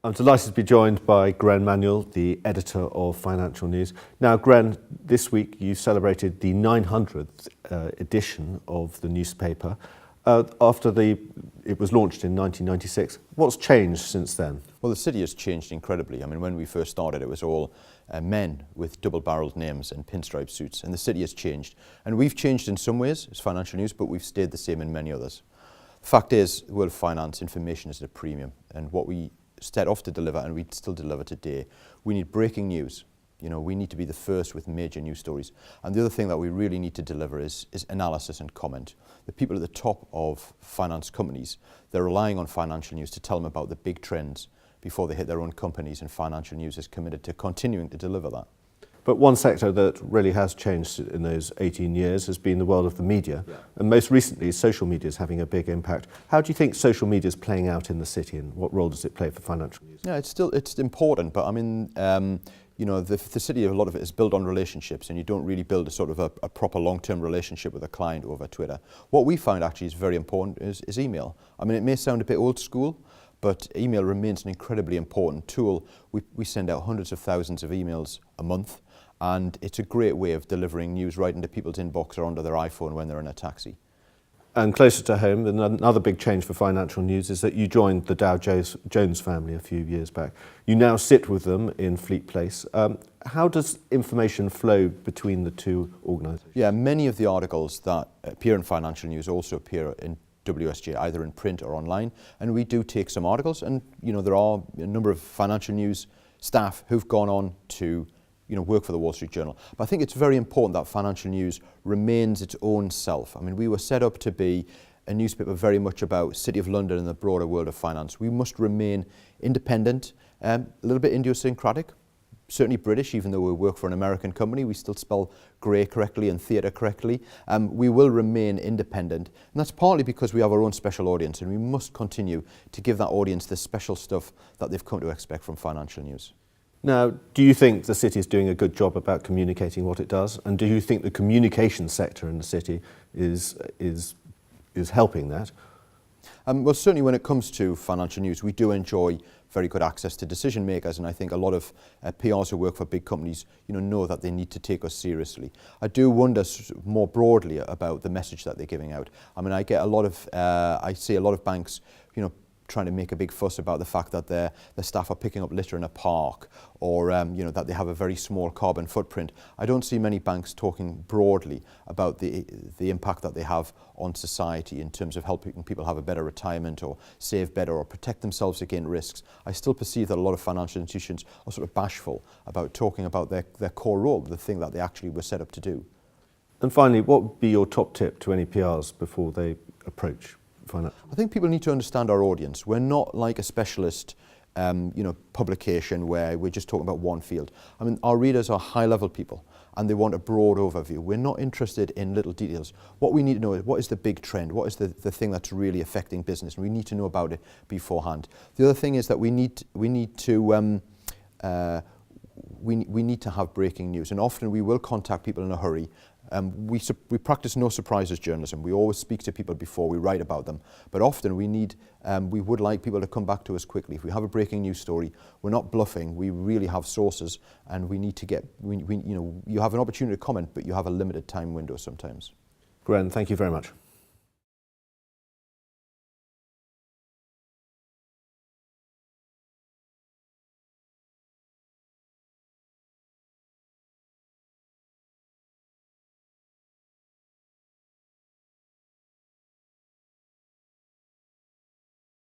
I'm delighted to be joined by Gren Manuel, the editor of Financial News. Now, Gren, this week you celebrated the 900th edition of the newspaper after it was launched in 1996. What's changed since then? Well, the city has changed incredibly. I mean, when we first started, it was all men with double-barreled names and pinstripe suits, and the city has changed. And we've changed in some ways as Financial News, but we've stayed the same in many others. The fact is, the world of finance information is at a premium, and what we set off to deliver, and we still deliver today, we need breaking news. You know, we need to be the first with major news stories. And the other thing that we really need to deliver is analysis and comment. The people at the top of finance companies, they're relying on Financial News to tell them about the big trends before they hit their own companies, and Financial News is committed to continuing to deliver that. But one sector that really has changed in those 18 years has been the world of the media. Yeah. And most recently, social media is having a big impact. How do you think social media is playing out in the city, and what role does it play for Financial News? Yeah, it's important, but I mean, you know, the city, a lot of it is built on relationships, and you don't really build a proper long-term relationship with a client over Twitter. What we find actually is very important is email. I mean, it may sound a bit old school, but email remains an incredibly important tool. We send out hundreds of thousands of emails a month, and it's a great way of delivering news right into people's inbox or onto their iPhone when they're in a taxi. And closer to home, another big change for Financial News is that you joined the Dow Jones family a few years back. You now sit with them in Fleet Place. How does information flow between the two organisations? Yeah, many of the articles that appear in Financial News also appear in WSJ, either in print or online. And we do take some articles, and you know, there are a number of Financial News staff who've gone on to work for the Wall Street Journal. But I think it's very important that Financial News remains its own self. I mean, we were set up to be a newspaper very much about City of London and the broader world of finance. We must remain independent, a little bit idiosyncratic, certainly British, even though we work for an American company. We still spell grey correctly and theatre correctly. We will remain independent, and that's partly because we have our own special audience, and we must continue to give that audience the special stuff that they've come to expect from Financial News. Now, do you think the city is doing a good job about communicating what it does? And do you think the communication sector in the city is helping that? Well, certainly when it comes to Financial News, we do enjoy very good access to decision makers, and I think a lot of PRs who work for big companies know that they need to take us seriously. I do wonder more broadly about the message that they're giving out. I mean, I see a lot of banks trying to make a big fuss about the fact that their staff are picking up litter in a park, or that they have a very small carbon footprint. I don't see many banks talking broadly about the impact that they have on society in terms of helping people have a better retirement or save better or protect themselves against risks. I still perceive that a lot of financial institutions are sort of bashful about talking about their core role, the thing that they actually were set up to do. And finally, what would be your top tip to any PRs before they approach finance? I think people need to understand our audience. We're not like a specialist publication where we're just talking about one field. I mean, our readers are high-level people, and they want a broad overview. We're not interested in little details. What we need to know is, what is the big trend? What is the thing that's really affecting business? And we need to know about it beforehand. The other thing is that we need to have breaking news, and often we will contact people in a hurry. We practice no surprises journalism. We always speak to people before we write about them. But often we would like people to come back to us quickly. If we have a breaking news story, we're not bluffing. We really have sources, and we need to get. You have an opportunity to comment, but you have a limited time window sometimes. Gren, thank you very much.